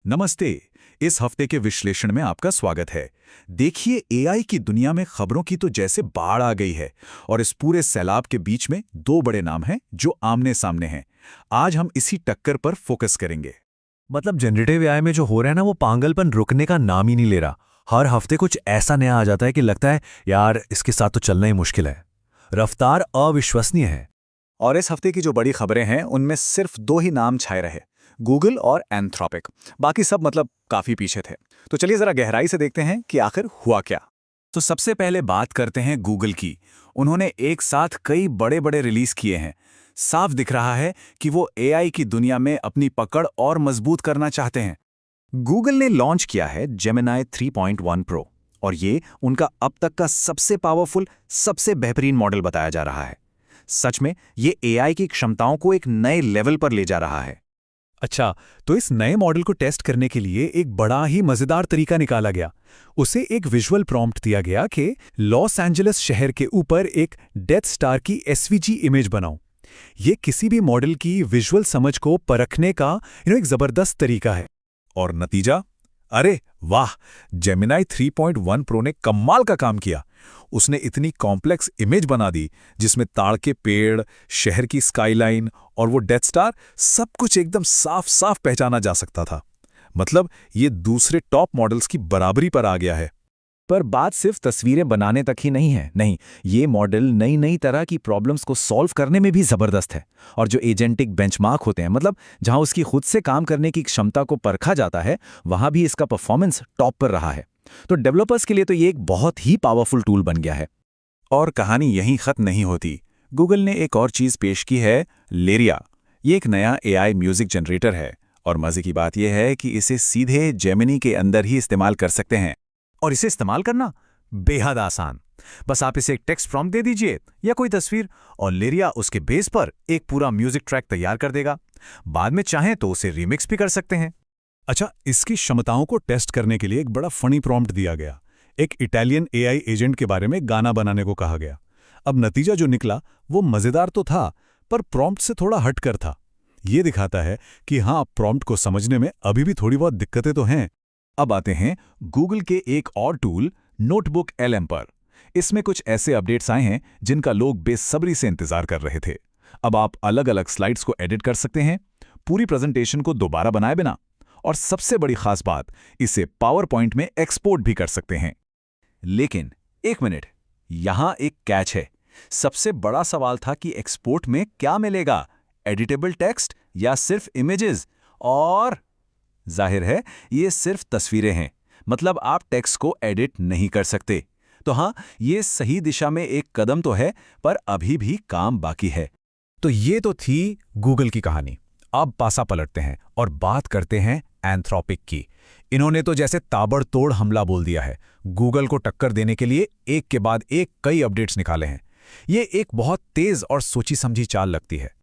नमस्ते। इस हफ्ते के विश्लेषण में आपका स्वागत है। देखिए, एआई की दुनिया में खबरों की तो जैसे बाढ़ आ गई है और इस पूरे सैलाब के बीच में दो बड़े नाम हैं जो आमने सामने हैं। आज हम इसी टक्कर पर फोकस करेंगे। मतलब जनरेटिव एआई में जो हो रहा है ना, वो पागलपन रुकने का नाम ही नहीं ले रहा। हर हफ्ते कुछ ऐसा नया आ जाता है कि लगता है यार इसके साथ तो चलना ही मुश्किल है। रफ्तार अविश्वसनीय है। और इस हफ्ते की जो बड़ी खबरें हैं उनमें सिर्फ दो ही नाम छाए रहे, गूगल और एंथ्रोपिक। बाकी सब मतलब काफी पीछे थे। तो चलिए जरा गहराई से देखते हैं कि आखिर हुआ क्या। तो सबसे पहले बात करते हैं गूगल की। उन्होंने एक साथ कई बड़े बड़े रिलीज किए हैं। साफ दिख रहा है कि वो एआई की दुनिया में अपनी पकड़ और मजबूत करना चाहते हैं। गूगल ने लॉन्च किया है जेमिनाई 3.1 प्रो और ये उनका अब तक का सबसे पावरफुल, सबसे बेहतरीन मॉडल बताया जा रहा है। सच में ये एआई की क्षमताओं को एक नए लेवल पर ले जा रहा है। अच्छा, तो इस नए मॉडल को टेस्ट करने के लिए एक बड़ा ही मजेदार तरीका निकाला गया। उसे एक विजुअल प्रॉम्प्ट दिया गया कि लॉस एंजलिस शहर के ऊपर एक डेथ स्टार की एसवीजी इमेज बनाओ। ये किसी भी मॉडल की विजुअल समझ को परखने का एक जबरदस्त तरीका है। और नतीजा, अरे वाह, जेमिनाई 3.1 प्रो ने कमाल का काम किया। उसने इतनी कॉम्प्लेक्स इमेज बना दी जिसमें ताड़ के पेड़, शहर की स्काईलाइन और वो डेथ स्टार सब कुछ एकदम साफ साफ पहचाना जा सकता था। मतलब ये दूसरे टॉप मॉडल्स की बराबरी पर आ गया है। पर बात सिर्फ तस्वीरें बनाने तक ही नहीं है। नहीं, ये मॉडल नई नई तरह की प्रॉब्लम्स को सॉल्व करने में भी जबरदस्त है। और जो एजेंटिक बेंचमार्क होते हैं, मतलब जहां उसकी खुद से काम करने की क्षमता को परखा जाता है, वहां भी इसका परफॉर्मेंस टॉप पर रहा है। तो डेवलपर्स के लिए तो ये एक बहुत ही पावरफुल टूल बन गया है। और कहानी यहीं खत्म नहीं होती। गूगल ने एक और चीज पेश की है, लेरिया। ये एक नया एआई म्यूजिक जनरेटर है और मजे की बात यह है कि इसे सीधे जेमिनी के अंदर ही इस्तेमाल कर सकते हैं। और इसे इस्तेमाल करना बेहद आसान। बस आप इसे एक टेक्स्ट प्रॉम्प्ट दे दीजिए या कोई तस्वीर, और लेरिया उसके बेस पर एक पूरा म्यूजिक ट्रैक तैयार कर देगा। बाद में चाहें तो उसे रीमिक्स भी कर सकते हैं। अच्छा, इसकी क्षमताओं को टेस्ट करने के लिए एक बड़ा फनी प्रॉम्प्ट दिया गया। एक इटालियन एआई एजेंट के बारे में गाना बनाने को कहा गया। अब नतीजा जो निकला वो मजेदार तो था, पर प्रॉम्प्ट से थोड़ा हटकर था। ये दिखाता है कि हाँ, प्रॉम्प्ट को समझने में अभी भी थोड़ी बहुत दिक्कतें तो हैं। अब आते हैं गूगल के एक और टूल, नोटबुक LM पर। इसमें कुछ ऐसे अपडेट्स आए हैं जिनका लोग बेसब्री से इंतजार कर रहे थे। अब आप अलग अलग स्लाइड्स को एडिट कर सकते हैं, पूरी प्रेजेंटेशन को दोबारा बनाए बिना, और सबसे बड़ी खास बात, इसे पावर पॉइंट में एक्सपोर्ट भी कर सकते हैं। लेकिन एक मिनट, यहां एक कैच है। सबसे बड़ा सवाल था कि एक्सपोर्ट में क्या मिलेगा, एडिटेबल टेक्स्ट या सिर्फ इमेजेस? और जाहिर है ये सिर्फ तस्वीरें हैं, मतलब आप टेक्स्ट को एडिट नहीं कर सकते। तो हाँ, ये सही दिशा में एक कदम तो है, पर अभी भी काम बाकी है। तो ये तो थी गूगल की कहानी। अब पासा पलटते हैं और बात करते हैं एंथ्रोपिक की। इन्होंने तो जैसे ताबड़तोड़ हमला बोल दिया है। गूगल को टक्कर देने के लिए एक के बाद एक कई अपडेट्स निकाले हैं। ये एक बहुत तेज और सोची समझी चाल लगती है।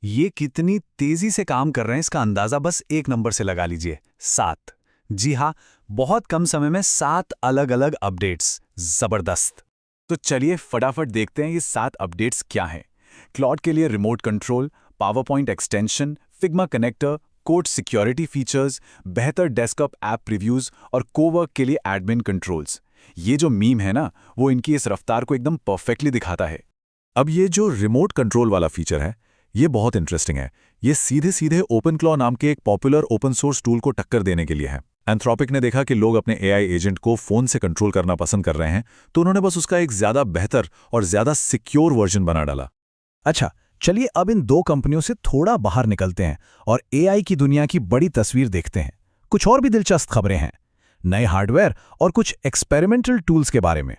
ये कितनी तेजी से काम कर रहे हैं इसका अंदाजा बस एक नंबर से लगा लीजिए, 7। जी हाँ, बहुत कम समय में 7 अलग अलग अपडेट्स। जबरदस्त। तो चलिए फटाफट देखते हैं ये 7 अपडेट्स क्या हैं। क्लॉड के लिए remote control, PowerPoint extension, Figma connector, code security features, बेहतर डेस्कटॉप ऐप रिव्यूज और कोवर्क के लिए एडमिन कंट्रोल्स। ये जो मीम है ना, वो इनकी इस रफ्तार को एकदम परफेक्टली दिखाता है। अब ये जो रिमोट कंट्रोल वाला फीचर है, ये बहुत इंटरेस्टिंग है। ये सीधे सीधे ओपनक्लॉ नाम के एक पॉपुलर ओपन सोर्स टूल को टक्कर देने के लिए है। एंथ्रोपिक ने देखा कि लोग अपने एआई एजेंट को फोन से कंट्रोल करना पसंद कर रहे हैं, तो उन्होंने बस उसका एक ज्यादा बेहतर और ज्यादा सिक्योर वर्जन बना डाला। अच्छा, चलिए अब इन दो कंपनियों से थोड़ा बाहर निकलते हैं और एआई की दुनिया की बड़ी तस्वीर देखते हैं। कुछ और भी दिलचस्प खबरें हैं, नए हार्डवेयर और कुछ एक्सपेरिमेंटल टूल्स के बारे में।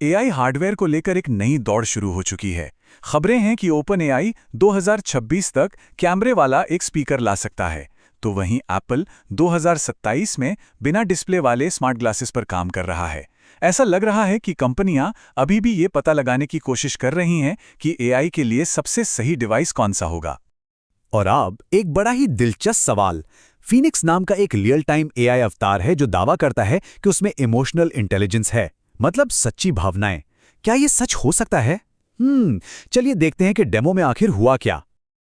एआई हार्डवेयर को लेकर एक नई दौड़ शुरू हो चुकी है। खबरें हैं कि ओपन एआई 2026 तक कैमरे वाला एक स्पीकर ला सकता है, तो वहीं एप्पल 2027 में बिना डिस्प्ले वाले स्मार्ट ग्लासेस पर काम कर रहा है। ऐसा लग रहा है कि कंपनियां अभी भी ये पता लगाने की कोशिश कर रही हैं कि एआई के लिए सबसे सही डिवाइस कौन सा होगा। और अब एक बड़ा ही दिलचस्प सवाल। फीनिक्स नाम का एक रियल टाइम एआई अवतार है जो दावा करता है कि उसमें इमोशनल इंटेलिजेंस है, मतलब सच्ची भावनाएं। क्या ये सच हो सकता है? चलिए देखते हैं कि डेमो में आखिर हुआ क्या।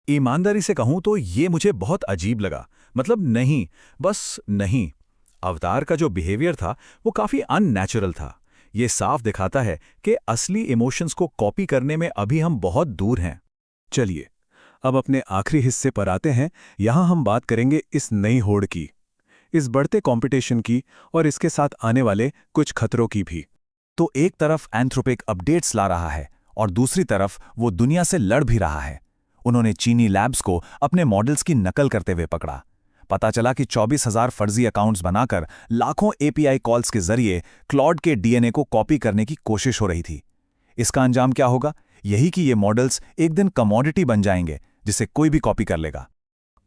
ईमानदारी से कहूं तो ये मुझे बहुत अजीब लगा। मतलब नहीं, बस नहीं। अवतार का जो बिहेवियर था वो काफी अननेचुरल था। ये साफ दिखाता है कि असली इमोशंस को कॉपी करने में अभी हम बहुत दूर हैं। चलिए अब अपने आखिरी हिस्से पर आते हैं। यहाँ हम बात करेंगे इस नई होड़ की, इस बढ़ते कंपटीशन की और इसके साथ आने वाले कुछ खतरों की भी। तो एक तरफ एंथ्रोपिक अपडेट्स ला रहा है और दूसरी तरफ वो दुनिया से लड़ भी रहा है। उन्होंने चीनी लैब्स को अपने मॉडल्स की नकल करते हुए पकड़ा। पता चला कि 24,000 फर्जी अकाउंट्स बनाकर लाखों एपीआई कॉल्स के जरिए क्लॉड के डीएनए को कॉपी करने की कोशिश हो रही थी। इसका अंजाम क्या होगा? यही कि ये मॉडल्स एक दिन कमोडिटी बन जाएंगे जिसे कोई भी कॉपी कर लेगा।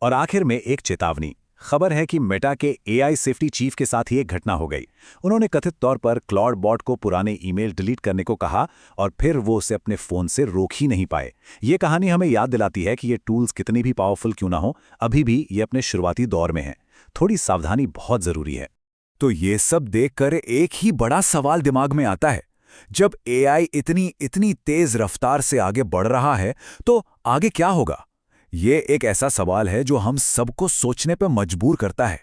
और आखिर में एक चेतावनी। खबर है कि मेटा के एआई सेफ्टी चीफ के साथ ही एक घटना हो गई। उन्होंने कथित तौर पर क्लॉड बॉट को पुराने ईमेल डिलीट करने को कहा और फिर वो उसे अपने फोन से रोक ही नहीं पाए। ये कहानी हमें याद दिलाती है कि ये टूल्स कितनी भी पावरफुल क्यों ना हो, अभी भी ये अपने शुरुआती दौर में हैं। थोड़ी सावधानी बहुत जरूरी है। तो ये सब देखकर एक ही बड़ा सवाल दिमाग में आता है। जब एआई इतनी तेज रफ्तार से आगे बढ़ रहा है तो आगे क्या होगा? ये एक ऐसा सवाल है जो हम सबको सोचने पर मजबूर करता है।